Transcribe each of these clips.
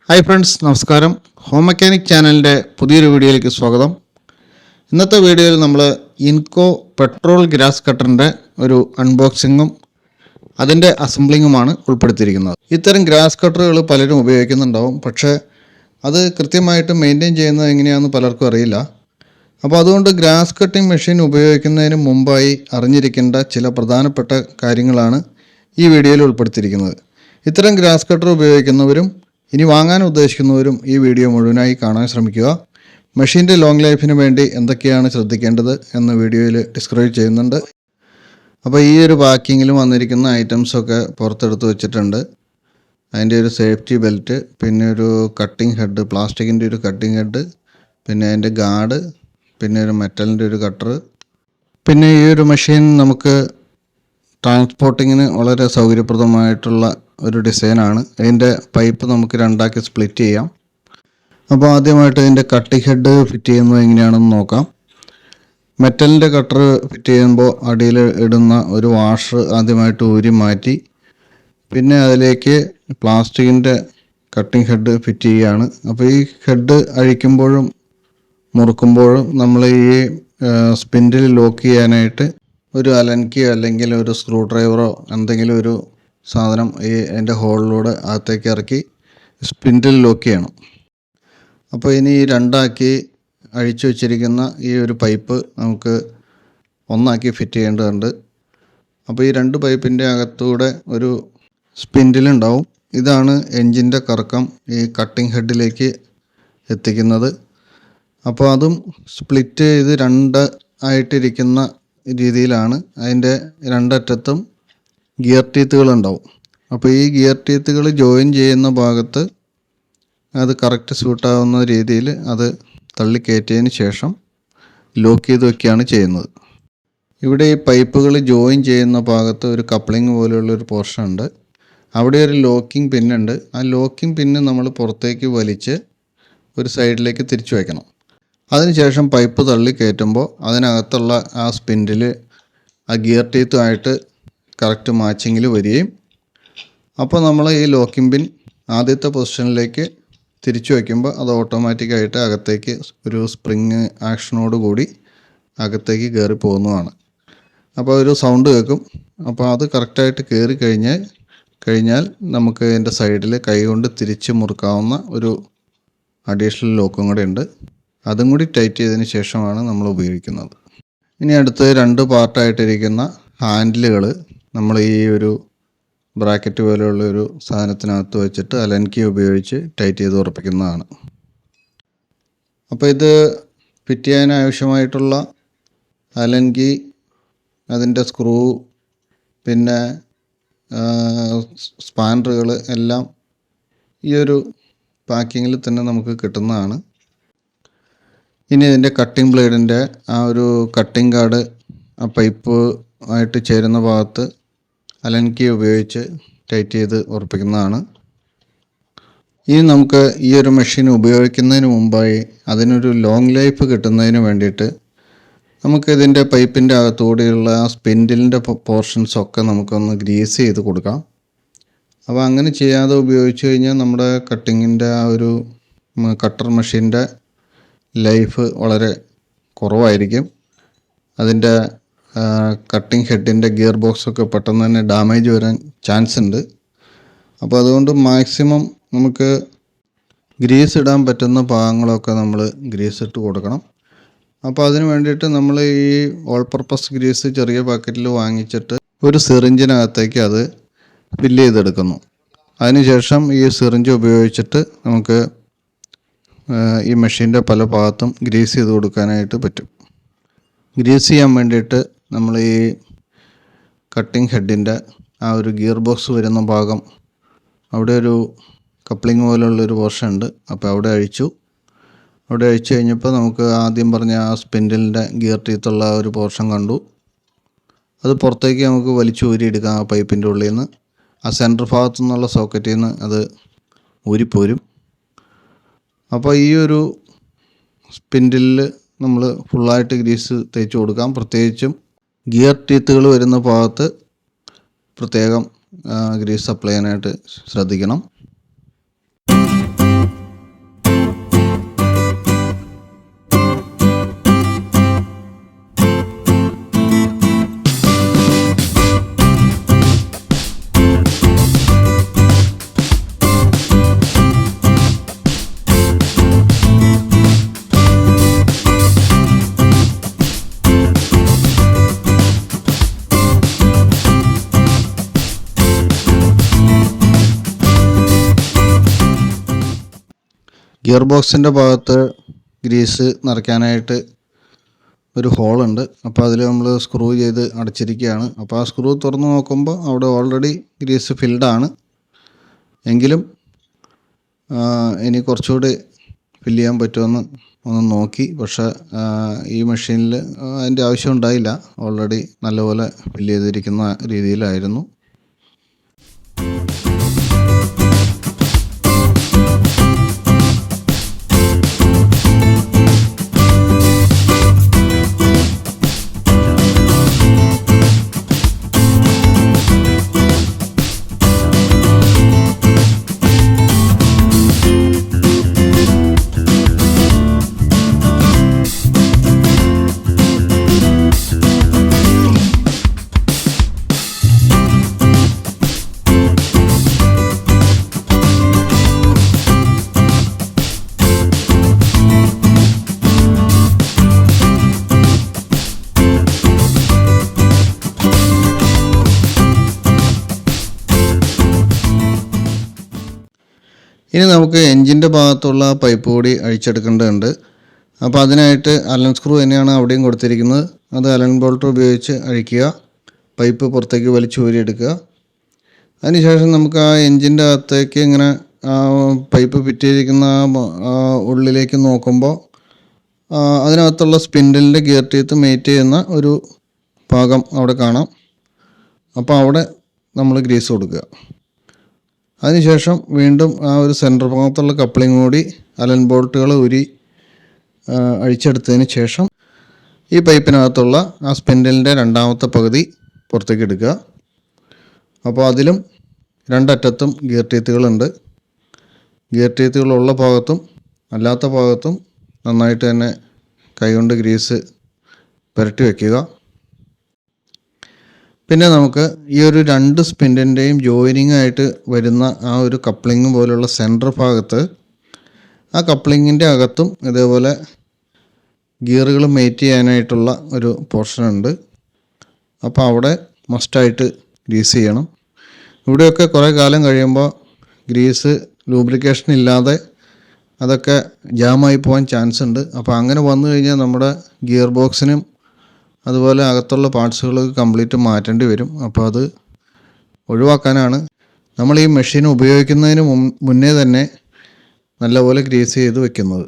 Hi friends, നമസ്കാരം. Home mechanic ചാനലിൻ്റെ പുതിയൊരു വീഡിയോയിലേക്ക് സ്വാഗതം. ഇന്നത്തെ വീഡിയോയിൽ നമ്മൾ ഇൻകോ പെട്രോൾ ഗ്രാസ് കട്ടറിൻ്റെ ഒരു അൺബോക്സിങ്ങും അതിൻ്റെ അസംബ്ലിങ്ങുമാണ് ഉൾപ്പെടുത്തിയിരിക്കുന്നത്. ഇത്തരം ഗ്രാസ് കട്ടറുകൾ പലരും ഉപയോഗിക്കുന്നുണ്ടാവും, പക്ഷേ അത് കൃത്യമായിട്ട് മെയിൻറ്റെയിൻ ചെയ്യുന്നത് എങ്ങനെയാണെന്ന് പലർക്കും അറിയില്ല. അപ്പോൾ അതുകൊണ്ട് ഗ്രാസ് കട്ടിംഗ് മെഷീൻ ഉപയോഗിക്കുന്നതിന് മുമ്പായി അറിഞ്ഞിരിക്കേണ്ട ചില പ്രധാനപ്പെട്ട കാര്യങ്ങളാണ് ഈ വീഡിയോയിൽ ഉൾപ്പെടുത്തിയിരിക്കുന്നത്. ഇത്തരം ഗ്രാസ് കട്ടർ ഉപയോഗിക്കുന്നവരും ഇനി വാങ്ങാൻ ഉദ്ദേശിക്കുന്നവരും ഈ വീഡിയോ മുഴുവനായി കാണാൻ ശ്രമിക്കുക. മെഷീൻ്റെ ലോങ് ലൈഫിന് വേണ്ടി എന്തൊക്കെയാണ് ശ്രദ്ധിക്കേണ്ടത് എന്ന് വീഡിയോയിൽ ഡിസ്ക്രൈബ് ചെയ്യുന്നുണ്ട്. അപ്പോൾ ഈ ഒരു പാക്കിങ്ങിൽ വന്നിരിക്കുന്ന ഐറ്റംസൊക്കെ പുറത്തെടുത്ത് വെച്ചിട്ടുണ്ട്. അതിൻ്റെ ഒരു സേഫ്റ്റി ബെൽറ്റ്, പിന്നെ ഒരു കട്ടിംഗ് ഹെഡ്, പ്ലാസ്റ്റിക്കിൻ്റെ ഒരു കട്ടിംഗ് ഹെഡ്, പിന്നെ അതിൻ്റെ ഗാർഡ്, പിന്നെ ഒരു മെറ്റലിൻ്റെ ഒരു കട്ടർ. പിന്നെ ഈ ഒരു മെഷീൻ നമുക്ക് ട്രാൻസ്പോർട്ടിങ്ങിന് വളരെ സൗകര്യപ്രദമായിട്ടുള്ള ഒരു ഡിസൈനാണ്. ഇതിൻ്റെ പൈപ്പ് നമുക്ക് രണ്ടാക്കി സ്പ്ലിറ്റ് ചെയ്യാം. അപ്പോൾ ആദ്യമായിട്ട് ഇതിൻ്റെ കട്ടിംഗ് ഹെഡ് ഫിറ്റ് ചെയ്യുന്നത് എങ്ങനെയാണെന്ന് നോക്കാം. മെറ്റലിൻ്റെ കട്ടർ ഫിറ്റ് ചെയ്യുമ്പോൾ അടിയിൽ ഇടുന്ന ഒരു വാഷർ ആദ്യമായിട്ട് ഊരി മാറ്റി, പിന്നെ അതിലേക്ക് പ്ലാസ്റ്റിക്കിൻ്റെ കട്ടിംഗ് ഹെഡ് ഫിറ്റ് ചെയ്യുകയാണ്. അപ്പോൾ ഈ ഹെഡ് അഴിക്കുമ്പോഴും മുറുക്കുമ്പോഴും നമ്മൾ ഈ സ്പിൻഡിൽ ലോക്ക് ചെയ്യാനായിട്ട് ഒരു അലൻകിയോ അല്ലെങ്കിൽ ഒരു സ്ക്രൂ ഡ്രൈവറോ എന്തെങ്കിലും ഒരു സാധനം ഈ അതിൻ്റെ ഹോളിലൂടെ അകത്തേക്ക് ഇറക്കി സ്പിൻഡിൽ ലോക്ക് ചെയ്യണം. അപ്പോൾ ഇനി ഈ രണ്ടാക്കി അഴിച്ചു വച്ചിരിക്കുന്ന ഈ ഒരു പൈപ്പ് നമുക്ക് ഒന്നാക്കി ഫിറ്റ് ചെയ്യേണ്ടതുണ്ട്. അപ്പോൾ ഈ രണ്ട് പൈപ്പിൻ്റെ അകത്തൂടെ ഒരു സ്പിൻഡിലുണ്ടാവും. ഇതാണ് എൻജിൻ്റെ കറക്കം ഈ കട്ടിംഗ് ഹെഡിലേക്ക് എത്തിക്കുന്നത്. അപ്പോൾ അതും സ്പ്ലിറ്റ് ചെയ്ത് രണ്ട് ആയിട്ടിരിക്കുന്ന രീതിയിലാണ്. അതിൻ്റെ രണ്ടറ്റത്തും ഗിയർ ടീത്തുകളുണ്ടാവും. അപ്പോൾ ഈ ഗിയർ ടീത്തുകൾ ജോയിൻ ചെയ്യുന്ന ഭാഗത്ത് അത് കറക്റ്റ് സ്യൂട്ടാവുന്ന രീതിയിൽ അത് തള്ളിക്കയറ്റിയതിന് ശേഷം ലോക്ക് ചെയ്ത് വയ്ക്കുകയാണ് ചെയ്യുന്നത്. ഇവിടെ ഈ പൈപ്പുകൾ ജോയിൻ ചെയ്യുന്ന ഭാഗത്ത് ഒരു കപ്ലിംഗ് പോലെയുള്ളൊരു പോർഷൻ ഉണ്ട്. അവിടെ ഒരു ലോക്കിംഗ് പിന്നുണ്ട്. ആ ലോക്കിംഗ് പിന്ന് നമ്മൾ പുറത്തേക്ക് വലിച്ച് ഒരു സൈഡിലേക്ക് തിരിച്ചു വയ്ക്കണം. അതിനുശേഷം പൈപ്പ് തള്ളി കയറ്റുമ്പോൾ അതിനകത്തുള്ള ആ സ്പിൻഡിൽ ആ ഗിയർ ടീത്തുമായിട്ട് കറക്റ്റ് മാച്ചിങ്ങിൽ വരികയും അപ്പോൾ നമ്മൾ ഈ ലോക്കിംഗ് പിൻ ആദ്യത്തെ പൊസിഷനിലേക്ക് തിരിച്ചു വയ്ക്കുമ്പോൾ അത് ഓട്ടോമാറ്റിക്കായിട്ട് അകത്തേക്ക് ഒരു സ്പ്രിങ് ആക്ഷനോട് കൂടി അകത്തേക്ക് കയറി പോകുന്നതാണ്. അപ്പോൾ ഒരു സൗണ്ട് കേൾക്കും. അപ്പോൾ അത് കറക്റ്റായിട്ട് കയറി കഴിഞ്ഞാൽ നമുക്ക് ഇതിൻ്റെ സൈഡിൽ കൈകൊണ്ട് തിരിച്ച് മുറുക്കാവുന്ന ഒരു അഡീഷണൽ ലോക്കും കൂടെ ഉണ്ട്. അതും കൂടി ടൈറ്റ് ചെയ്തതിന് ശേഷമാണ് നമ്മൾ ഉപയോഗിക്കുന്നത്. ഇനി അടുത്ത് രണ്ട് പാർട്ടായിട്ടിരിക്കുന്ന ഹാൻഡിലുകൾ നമ്മൾ ഈ ഒരു ബ്രാക്കറ്റ് പോലെയുള്ള ഒരു സാധനത്തിനകത്ത് വെച്ചിട്ട് അലൻകി ഉപയോഗിച്ച് ടൈറ്റ് ചെയ്ത് ഉറപ്പിക്കുന്നതാണ്. അപ്പോൾ ഇത് ഫിറ്റ് ചെയ്യാൻ ആവശ്യമായിട്ടുള്ള അലൻകി, അതിൻ്റെ സ്ക്രൂ, പിന്നെ സ്പാനറുകൾ എല്ലാം ഈ ഒരു പാക്കിങ്ങിൽ തന്നെ നമുക്ക് കിട്ടുന്നതാണ്. ഇനി ഇതിൻ്റെ കട്ടിംഗ് ബ്ലേഡിൻ്റെ ആ ഒരു കട്ടിംഗ് ഗാർഡ് ആ പൈപ്പ് ആയിട്ട് ചേരുന്ന ഭാഗത്ത് അലൻകി ഉപയോഗിച്ച് ടൈറ്റ് ചെയ്ത് ഉറപ്പിക്കുന്നതാണ്. ഇനി നമുക്ക് ഈ ഒരു മെഷീൻ ഉപയോഗിക്കുന്നതിന് മുമ്പായി അതിനൊരു ലോങ് ലൈഫ് കിട്ടുന്നതിന് വേണ്ടിയിട്ട് നമുക്ക് ഇതിൻ്റെ പൈപ്പിൻ്റെ അകത്തുകൂടിയുള്ള ആ സ്പിൻഡിലിൻ്റെ പോർഷൻസൊക്കെ നമുക്കൊന്ന് ഗ്രീസ് ചെയ്ത് കൊടുക്കാം. അപ്പോൾ അങ്ങനെ ചെയ്യാതെ ഉപയോഗിച്ച് കഴിഞ്ഞാൽ നമ്മുടെ കട്ടിങ്ങിൻ്റെ ആ ഒരു കട്ടർ മെഷീൻ്റെ ലൈഫ് വളരെ കുറവായിരിക്കും. അതിൻ്റെ കട്ടിംഗ് ഹെഡിൻ്റെ ഗിയർ ബോക്സൊക്കെ പെട്ടെന്ന് തന്നെ ഡാമേജ് വരാൻ ചാൻസ് ഉണ്ട്. അപ്പോൾ അതുകൊണ്ട് മാക്സിമം നമുക്ക് ഗ്രീസ് ഇടാൻ പറ്റുന്ന ഭാഗങ്ങളൊക്കെ നമ്മൾ ഗ്രീസ് ഇട്ട് കൊടുക്കണം. അപ്പോൾ അതിന് വേണ്ടിയിട്ട് നമ്മൾ ഈ ഓൾ പർപ്പസ് ഗ്രീസ് ചെറിയ പാക്കറ്റിൽ വാങ്ങിച്ചിട്ട് ഒരു സിറിഞ്ചിനകത്തേക്ക് അത് ഫില്ല് ചെയ്തെടുക്കുന്നു. അതിനുശേഷം ഈ സിറിഞ്ച് ഉപയോഗിച്ചിട്ട് നമുക്ക് ഈ മെഷീൻ്റെ പല ഭാഗത്തും ഗ്രീസ് ചെയ്ത് കൊടുക്കാനായിട്ട് പറ്റും. ഗ്രീസ് ചെയ്യാൻ വേണ്ടിയിട്ട് നമ്മൾ ഈ കട്ടിംഗ് ഹെഡിൻ്റെ ആ ഒരു ഗിയർ ബോക്സ് വരുന്ന ഭാഗം, അവിടെ ഒരു കപ്ലിംഗ് പോലുള്ളൊരു പോർഷൻ ഉണ്ട്. അപ്പോൾ അവിടെ അഴിച്ചു കഴിഞ്ഞപ്പോൾ നമുക്ക് ആദ്യം പറഞ്ഞ ആ സ്പിൻഡിലിൻ്റെ ഗിയർ ടീത്തുള്ള ആ ഒരു പോർഷൻ കണ്ടു. അത് പുറത്തേക്ക് നമുക്ക് വലിച്ചു ഊരിയെടുക്കാം. ആ പൈപ്പിൻ്റെ ഉള്ളിൽ നിന്ന് ആ സെൻറ്റർ ഭാഗത്തു നിന്നുള്ള സോക്കറ്റിൽ നിന്ന് അത് ഊരിപ്പോരും. അപ്പോൾ ഈ ഒരു സ്പിൻഡിലിൽ നമ്മൾ ഫുള്ളായിട്ട് ഗ്രീസ് തേച്ച് കൊടുക്കാം. പ്രത്യേകിച്ചും ഗിയർ ടീത്തുകൾ വരുന്ന ഭാഗത്ത് പ്രത്യേകം ഗ്രീസ് അപ്ലൈ ചെയ്യാനായിട്ട് ശ്രദ്ധിക്കണം. ഗിയർ ബോക്സിൻ്റെ ഭാഗത്ത് ഗ്രീസ് നിറയ്ക്കാനായിട്ട് ഒരു ഹോളുണ്ട്. അപ്പോൾ അതിൽ നമ്മൾ സ്ക്രൂ ചെയ്ത് അടച്ചിരിക്കുകയാണ്. അപ്പോൾ ആ സ്ക്രൂ തുറന്ന് നോക്കുമ്പോൾ അവിടെ ഓൾറെഡി ഗ്രീസ് ഫിൽഡാണ്. എങ്കിലും ഇനി കുറച്ചുകൂടി ഫില്ല് ചെയ്യാൻ പറ്റുമെന്ന് ഒന്ന് നോക്കി. പക്ഷേ ഈ മെഷീനിൽ അതിൻ്റെ ആവശ്യം ഉണ്ടായില്ല. ഓൾറെഡി നല്ലപോലെ ഫില്ല് ചെയ്തിരിക്കുന്ന രീതിയിലായിരുന്നു. ഇനി നമുക്ക് എൻജിൻ്റെ ഭാഗത്തുള്ള പൈപ്പ് കൂടി അഴിച്ചെടുക്കേണ്ടതുണ്ട്. അപ്പോൾ അതിനായിട്ട് അലൻ സ്ക്രൂ തന്നെയാണ് അവിടെയും കൊടുത്തിരിക്കുന്നത്. അത് അലൻ ബോൾട്ട് ഉപയോഗിച്ച് അഴിക്കുക, പൈപ്പ് പുറത്തേക്ക് വലിച്ചൂരിയെടുക്കുക. അതിനുശേഷം നമുക്ക് ആ എൻജിൻ്റെ അകത്തേക്ക് ഇങ്ങനെ പൈപ്പ് ഫിറ്റ് ചെയ്തിരിക്കുന്ന ഉള്ളിലേക്ക് നോക്കുമ്പോൾ അതിനകത്തുള്ള സ്പിൻഡിലിൻ്റെ ഗിയർ ടീത്ത് മേറ്റ് ചെയ്യുന്ന ഒരു ഭാഗം അവിടെ കാണാം. അപ്പോൾ അവിടെ നമ്മൾ ഗ്രീസ് കൊടുക്കുക. അതിനുശേഷം വീണ്ടും ആ ഒരു സെൻറ്റർ ഭാഗത്തുള്ള കപ്ലിംഗ് കൂടി അലൻ ബോൾട്ടുകൾ അഴിച്ചെടുത്തതിന് ശേഷം ഈ പൈപ്പിനകത്തുള്ള ആ സ്പിൻഡിലിൻ്റെ രണ്ടാമത്തെ പകുതി പുറത്തേക്ക് എടുക്കുക. അപ്പോൾ അതിലും രണ്ടറ്റത്തും ഗിയർ ടീത്തുകളുണ്ട്. ഗിയർ ടീത്തുകളുള്ള ഭാഗത്തും അല്ലാത്ത ഭാഗത്തും നന്നായിട്ട് തന്നെ കൈകൊണ്ട് ഗ്രീസ് പുരട്ടി വയ്ക്കുക. പിന്നെ നമുക്ക് ഈ ഒരു രണ്ട് സ്പിൻഡിൻ്റെയും ജോയിനിങ് ആയിട്ട് വരുന്ന ആ ഒരു കപ്ലിങ് പോലുള്ള സെൻറ്റർ ഭാഗത്ത് ആ കപ്ലിങ്ങിൻ്റെ അകത്തും ഇതേപോലെ ഗിയറുകൾ മേറ്റ് ചെയ്യാനായിട്ടുള്ള ഒരു പോർഷനുണ്ട്. അപ്പോൾ അവിടെ മസ്റ്റായിട്ട് ഗ്രീസ് ചെയ്യണം. ഇവിടെയൊക്കെ കുറേ കാലം കഴിയുമ്പോൾ ഗ്രീസ് ലൂബ്രിക്കേഷൻ ഇല്ലാതെ അതൊക്കെ ജാമായി പോകാൻ ചാൻസ് ഉണ്ട്. അപ്പോൾ അങ്ങനെ വന്നു കഴിഞ്ഞാൽ നമ്മുടെ ഗിയർ ബോക്സിനും അതുപോലെ അകത്തുള്ള പാർട്സുകൾ കംപ്ലീറ്റ് മാറ്റേണ്ടി വരും. അപ്പോൾ അത് ഒഴിവാക്കാനാണ് നമ്മൾ ഈ മെഷീൻ ഉപയോഗിക്കുന്നതിന് മുന്നേ തന്നെ നല്ലപോലെ ഗ്രീസ് ചെയ്ത് വെക്കുന്നത്.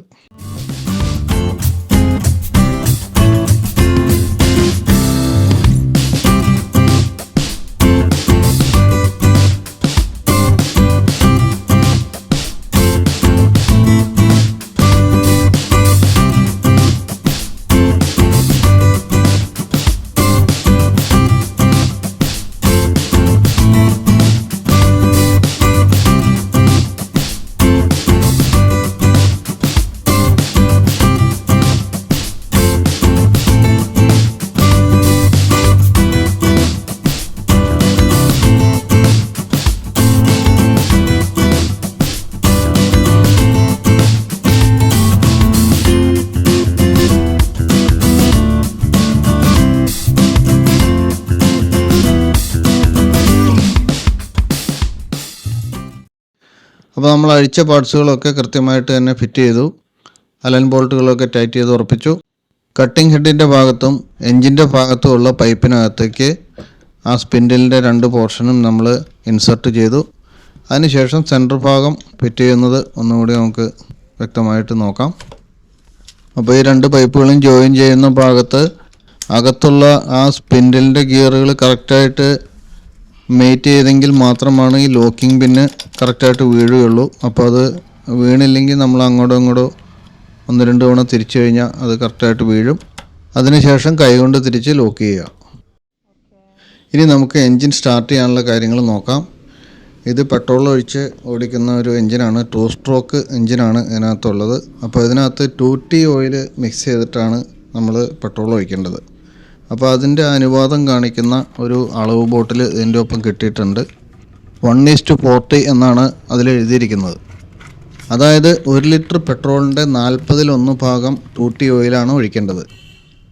അപ്പോൾ നമ്മൾ അഴിച്ച പാർട്സുകളൊക്കെ കൃത്യമായിട്ട് തന്നെ ഫിറ്റ് ചെയ്തു. അലൻ ബോൾട്ടുകളൊക്കെ ടൈറ്റ് ചെയ്ത് ഉറപ്പിച്ചു. കട്ടിംഗ് ഹെഡിൻ്റെ ഭാഗത്തും എൻജിൻ്റെ ഭാഗത്തുമുള്ള പൈപ്പിനകത്തേക്ക് ആ സ്പിൻഡിലിൻ്റെ രണ്ട് പോർഷനും നമ്മൾ ഇൻസർട്ട് ചെയ്തു. അതിനുശേഷം സെൻറ്റർ ഭാഗം ഫിറ്റ് ചെയ്യുന്നത് ഒന്നുകൂടി നമുക്ക് വ്യക്തമായിട്ട് നോക്കാം. അപ്പോൾ ഈ രണ്ട് പൈപ്പുകളും ജോയിൻ ചെയ്യുന്ന ഭാഗത്ത് അകത്തുള്ള ആ സ്പിൻഡിലിൻ്റെ ഗിയറുകൾ കറക്റ്റായിട്ട് മേറ്റ് ചെയ്തെങ്കിൽ മാത്രമാണ് ഈ ലോക്കിംഗ് പിന്ന് കറക്റ്റായിട്ട് വീഴുകയുള്ളൂ. അപ്പോൾ അത് വീണില്ലെങ്കിൽ നമ്മൾ അങ്ങോട്ടോ ഇങ്ങോട്ടോ ഒന്ന് രണ്ട് തവണ തിരിച്ചു കഴിഞ്ഞാൽ അത് കറക്റ്റായിട്ട് വീഴും. അതിനുശേഷം കൈകൊണ്ട് തിരിച്ച് ലോക്ക് ചെയ്യുക. ഇനി നമുക്ക് എൻജിൻ സ്റ്റാർട്ട് ചെയ്യാനുള്ള കാര്യങ്ങൾ നോക്കാം. ഇത് പെട്രോൾ ഒഴിച്ച് ഓടിക്കുന്ന ഒരു എൻജിനാണ്. 2 സ്ട്രോക്ക് എൻജിനാണ് ഇതിനകത്തുള്ളത്. അപ്പോൾ ഇതിനകത്ത് 2T ഓയിൽ മിക്സ് ചെയ്തിട്ടാണ് നമ്മൾ പെട്രോൾ ഒഴിക്കേണ്ടത്. അപ്പോൾ അതിൻ്റെ അനുപാതം കാണിക്കുന്ന ഒരു അളവ് ബോട്ടിൽ ഇതിൻ്റെ ഒപ്പം കിട്ടിയിട്ടുണ്ട്. 1:40 എന്നാണ് അതിൽ എഴുതിയിരിക്കുന്നത്. അതായത് 1 ലിറ്റർ പെട്രോളിൻ്റെ 40 ഭാഗം 2T ഓയിലാണ് ഒഴിക്കേണ്ടത്.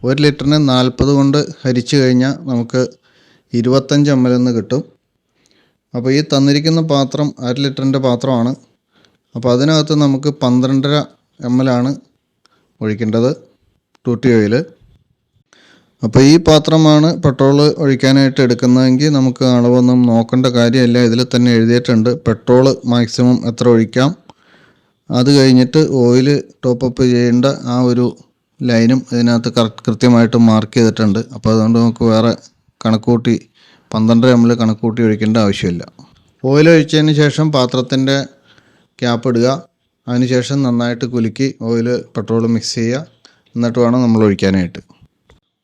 1 ലിറ്ററിനെ 40 കൊണ്ട് ഹരിച്ചു കഴിഞ്ഞാൽ നമുക്ക് 25 ml എന്ന് കിട്ടും. അപ്പോൾ ഈ തന്നിരിക്കുന്ന പാത്രം 1/2 ലിറ്ററിൻ്റെ പാത്രമാണ്. അപ്പോൾ അതിനകത്ത് നമുക്ക് 12.5 ml ആണ് ഒഴിക്കേണ്ടത് ടൂട്ടി ഓയിൽ. അപ്പോൾ ഈ പാത്രമാണ് പെട്രോൾ ഒഴിക്കാനായിട്ട് എടുക്കുന്നതെങ്കിൽ നമുക്ക് അളവൊന്നും നോക്കേണ്ട കാര്യമില്ല. ഇതിൽ തന്നെ എഴുതിയിട്ടുണ്ട് പെട്രോൾ മാക്സിമം എത്ര ഒഴിക്കാം. അത് കഴിഞ്ഞിട്ട് ഓയിൽ ടോപ്പപ്പ് ചെയ്യേണ്ട ആ ഒരു ലൈനും ഇതിനകത്ത് കൃത്യമായിട്ട് മാർക്ക് ചെയ്തിട്ടുണ്ട്. അപ്പോൾ അതുകൊണ്ട് നമുക്ക് വേറെ കണക്കൂട്ടി 12 ml കണക്കൂട്ടി ഒഴിക്കേണ്ട ആവശ്യമില്ല. ഓയിൽ ഒഴിച്ചതിന് ശേഷം പാത്രത്തിൻ്റെ ക്യാപ്പ് ഇടുക. അതിനുശേഷം നന്നായിട്ട് കുലുക്കി ഓയിൽ പെട്രോൾ മിക്സ് ചെയ്യുക. എന്നിട്ട് വേണം നമ്മൾ ഒഴിക്കാനായിട്ട്.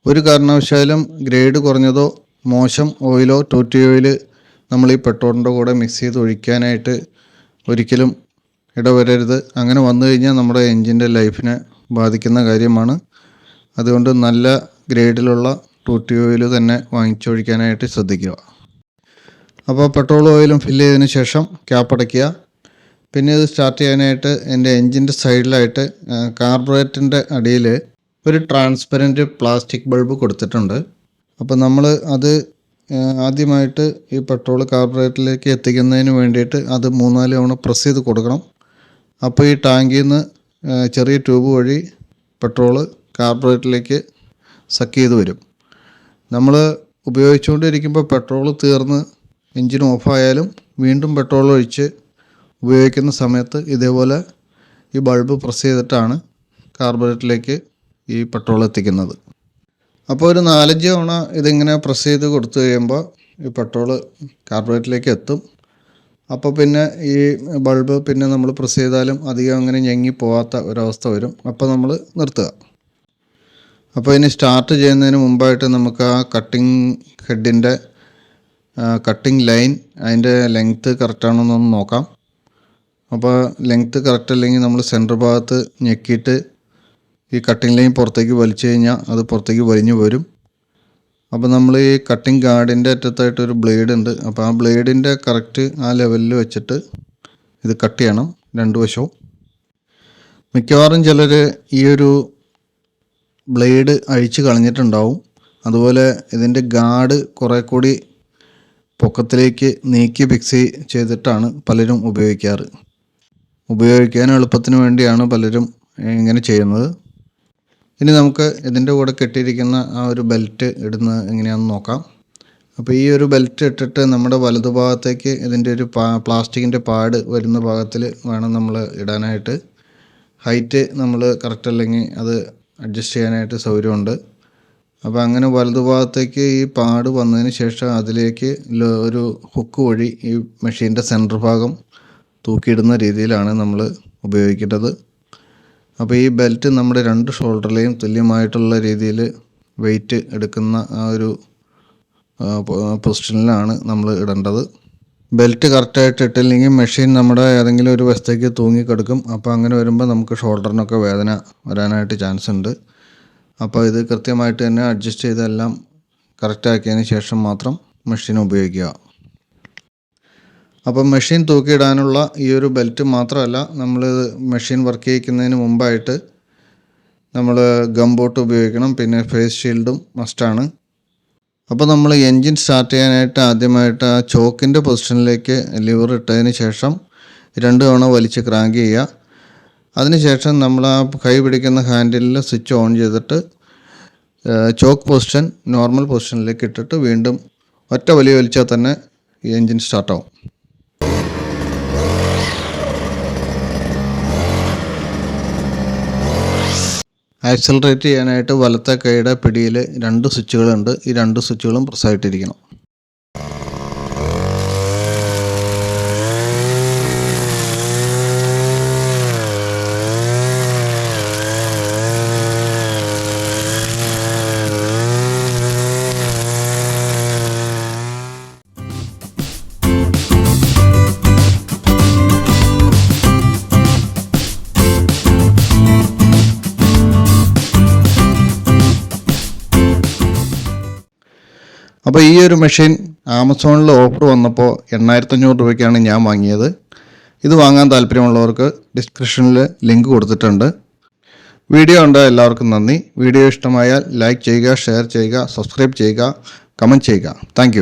ഒരു കാരണവശാലും ഗ്രേഡ് കുറഞ്ഞതോ മോശം ഓയിലോ ടൂറ്റി ഓയിൽ നമ്മൾ ഈ പെട്രോളിൻ്റെ കൂടെ മിക്സ് ചെയ്ത് ഒഴിക്കാനായിട്ട് ഒരിക്കലും ഇടവരരുത്. അങ്ങനെ വന്നു കഴിഞ്ഞാൽ നമ്മുടെ എൻജിൻ്റെ ലൈഫിനെ ബാധിക്കുന്ന കാര്യമാണ്. അതുകൊണ്ട് നല്ല ഗ്രേഡിലുള്ള ടൂറ്റി ഓയിൽ തന്നെ വാങ്ങിച്ചൊഴിക്കാനായിട്ട് ശ്രദ്ധിക്കുക. അപ്പോൾ പെട്രോൾ ഓയിലും ഫില്ല് ചെയ്തതിന് ശേഷം ക്യാപ്പ് അടയ്ക്കുക. പിന്നെ ഇത് സ്റ്റാർട്ട് ചെയ്യാനായിട്ട് എൻ്റെ എൻജിൻ്റെ സൈഡിലായിട്ട് കാർബറേറ്ററിൻ്റെ അടിയിൽ ഒരു ട്രാൻസ്പെറൻറ്റ് പ്ലാസ്റ്റിക് ബൾബ് കൊടുത്തിട്ടുണ്ട്. അപ്പോൾ നമ്മൾ അത് ആദ്യമായിട്ട് ഈ പെട്രോൾ കാർബറേറ്ററിലേക്ക് എത്തിക്കുന്നതിന് വേണ്ടിയിട്ട് അത് 3-4 തവണ പ്രസ് ചെയ്ത് കൊടുക്കണം. അപ്പോൾ ഈ ടാങ്കിൽ നിന്ന് ചെറിയ ട്യൂബ് വഴി പെട്രോൾ കാർബറേറ്ററിലേക്ക് സക്ക് ചെയ്ത് വരും. നമ്മൾ ഉപയോഗിച്ചുകൊണ്ടിരിക്കുമ്പോൾ പെട്രോൾ തീർന്ന് എൻജിൻ ഓഫായാലും വീണ്ടും പെട്രോൾ ഒഴിച്ച് ഉപയോഗിക്കുന്ന സമയത്ത് ഇതേപോലെ ഈ ബൾബ് പ്രസ് ചെയ്തിട്ടാണ് കാർബറേറ്ററിലേക്ക് ഈ പെട്രോൾ എത്തിക്കുന്നത്. അപ്പോൾ ഒരു 4-5 തവണ ഇതിങ്ങനെ പ്രസ് ചെയ്ത് കൊടുത്തു കഴിയുമ്പോൾ ഈ പെട്രോൾ കാർബറേറ്ററിലേക്ക് എത്തും. അപ്പോൾ പിന്നെ ഈ ബൾബ് പിന്നെ നമ്മൾ പ്രസ് ചെയ്താലും അധികം അങ്ങനെ ഞെങ്ങി പോകാത്ത ഒരവസ്ഥ വരും. അപ്പോൾ നമ്മൾ നിർത്തുക. അപ്പോൾ ഇനി സ്റ്റാർട്ട് ചെയ്യുന്നതിന് മുമ്പായിട്ട് നമുക്ക് ആ കട്ടിംഗ് ഹെഡിൻ്റെ കട്ടിംഗ് ലൈൻ അതിൻ്റെ ലെങ്ത്ത് കറക്റ്റാണെന്നൊന്ന് നോക്കാം. അപ്പോൾ ലെങ്ത്ത് കറക്റ്റ് അല്ലെങ്കിൽ നമ്മൾ സെൻറ്റർ ഭാഗത്ത് ഞെക്കിയിട്ട് ഈ കട്ടിംഗ് ലൈൻ പുറത്തേക്ക് വലിച്ചു കഴിഞ്ഞാൽ അത് പുറത്തേക്ക് വലിഞ്ഞു വരും. അപ്പോൾ നമ്മൾ ഈ കട്ടിംഗ് ഗാർഡിൻ്റെ അറ്റത്തായിട്ടൊരു ബ്ലേഡ് ഉണ്ട്. അപ്പോൾ ആ ബ്ലേഡിൻ്റെ കറക്റ്റ് ആ ലെവലിൽ വെച്ചിട്ട് ഇത് കട്ട് ചെയ്യണം 2 വശവും. മിക്കവാറും ചിലർ ഈ ഒരു ബ്ലേഡ് അഴിച്ച് കളഞ്ഞിട്ടുണ്ടാവും. അതുപോലെ ഇതിൻ്റെ ഗാർഡ് കുറേ കൂടി പൊക്കത്തിലേക്ക് നീക്കി ഫിക്സ് ചെയ്തിട്ടാണ് പലരും ഉപയോഗിക്കാറ്. ഉപയോഗിക്കാൻ എളുപ്പത്തിന് വേണ്ടിയാണ് പലരും ഇങ്ങനെ ചെയ്യുന്നത്. ഇനി നമുക്ക് ഇതിൻ്റെ കൂടെ കെട്ടിയിരിക്കുന്ന ആ ഒരു ബെൽറ്റ് ഇടുന്നത് എങ്ങനെയാണെന്ന് നോക്കാം. അപ്പോൾ ഈ ഒരു ബെൽറ്റ് ഇട്ടിട്ട് നമ്മുടെ വലതുഭാഗത്തേക്ക് ഇതിൻ്റെ ഒരു പ്ലാസ്റ്റിക്കിൻ്റെ പാഡ് വരുന്ന ഭാഗത്തിൽ വേണം നമ്മൾ ഇടാനായിട്ട്. ഹൈറ്റ് നമ്മൾ കറക്റ്റ് അല്ലെങ്കിൽ അത് അഡ്ജസ്റ്റ് ചെയ്യാനായിട്ട് സൗകര്യമുണ്ട്. അപ്പോൾ അങ്ങനെ വലതുഭാഗത്തേക്ക് ഈ പാഡ് വന്നതിന് ശേഷം അതിലേക്ക് ഒരു ഹുക്ക് വഴി ഈ മെഷീൻ്റെ സെൻറ്റർ ഭാഗം തൂക്കിയിടുന്ന രീതിയിലാണ് നമ്മൾ ഉപയോഗിക്കേണ്ടത്. അപ്പോൾ ഈ ബെൽറ്റ് നമ്മുടെ 2 ഷോൾഡറിലെയും തുല്യമായിട്ടുള്ള രീതിയിൽ വെയിറ്റ് എടുക്കുന്ന ആ ഒരു പൊസിഷനിലാണ് നമ്മൾ ഇടേണ്ടത്. ബെൽറ്റ് കറക്റ്റായിട്ട് ഇട്ടില്ലെങ്കിൽ മെഷീൻ നമ്മുടെ ഏതെങ്കിലും ഒരു വശത്തേക്ക് തൂങ്ങിക്കിടക്കും. അപ്പോൾ അങ്ങനെ വരുമ്പോൾ നമുക്ക് ഷോൾഡറിനൊക്കെ വേദന വരാനായിട്ട് ചാൻസ് ഉണ്ട്. അപ്പോൾ ഇത് കൃത്യമായിട്ട് തന്നെ അഡ്ജസ്റ്റ് ചെയ്തെല്ലാം കറക്റ്റാക്കിയതിന് ശേഷം മാത്രം മെഷീൻ ഉപയോഗിക്കുക. അപ്പം മെഷീൻ തൂക്കിയിടാനുള്ള ഈ ഒരു ബെൽറ്റ് മാത്രമല്ല, നമ്മൾ മെഷീൻ വർക്ക് ചെയ്യിക്കുന്നതിന് മുമ്പായിട്ട് നമ്മൾ ഗംബോട്ട് ഉപയോഗിക്കണം. പിന്നെ ഫേസ് ഷീൽഡും മസ്റ്റാണ്. അപ്പോൾ നമ്മൾ എൻജിൻ സ്റ്റാർട്ട് ചെയ്യാനായിട്ട് ആദ്യമായിട്ട് ആ ചോക്കിൻ്റെ പൊസിഷനിലേക്ക് ലിവർ ഇട്ടതിന് ശേഷം 2 തവണ വലിച്ച് ക്രാങ്ക് ചെയ്യുക. അതിനുശേഷം നമ്മൾ ആ കൈ പിടിക്കുന്ന ഹാൻഡിലിൽ സ്വിച്ച് ഓൺ ചെയ്തിട്ട് ചോക്ക് പൊസിഷൻ നോർമൽ പൊസിഷനിലേക്ക് ഇട്ടിട്ട് വീണ്ടും ഒറ്റ വലി വലിച്ചാൽ തന്നെ ഈ എൻജിൻ സ്റ്റാർട്ടാവും. ആക്സലറേറ്റ് ചെയ്യാനായിട്ട് വലത്തെ കൈയുടെ പിടിയിൽ 2 സ്വിച്ചുകളുണ്ട്. ഈ 2 സ്വിച്ചുകളും പ്രസ്സായിട്ടിരിക്കണം. അപ്പോൾ ഈ ഒരു മെഷീൻ ആമസോണിൽ ഓഫർ വന്നപ്പോൾ 8500 രൂപയ്ക്കാണ് ഞാൻ വാങ്ങിയത്. ഇത് വാങ്ങാൻ താല്പര്യമുള്ളവർക്ക് ഡിസ്ക്രിപ്ഷനിൽ ലിങ്ക് കൊടുത്തിട്ടുണ്ട്. വീഡിയോ കണ്ട എല്ലാവർക്കും നന്ദി. വീഡിയോ ഇഷ്ടമായാൽ ലൈക്ക് ചെയ്യുക, ഷെയർ ചെയ്യുക, സബ്സ്ക്രൈബ് ചെയ്യുക, കമൻറ്റ് ചെയ്യുക. താങ്ക്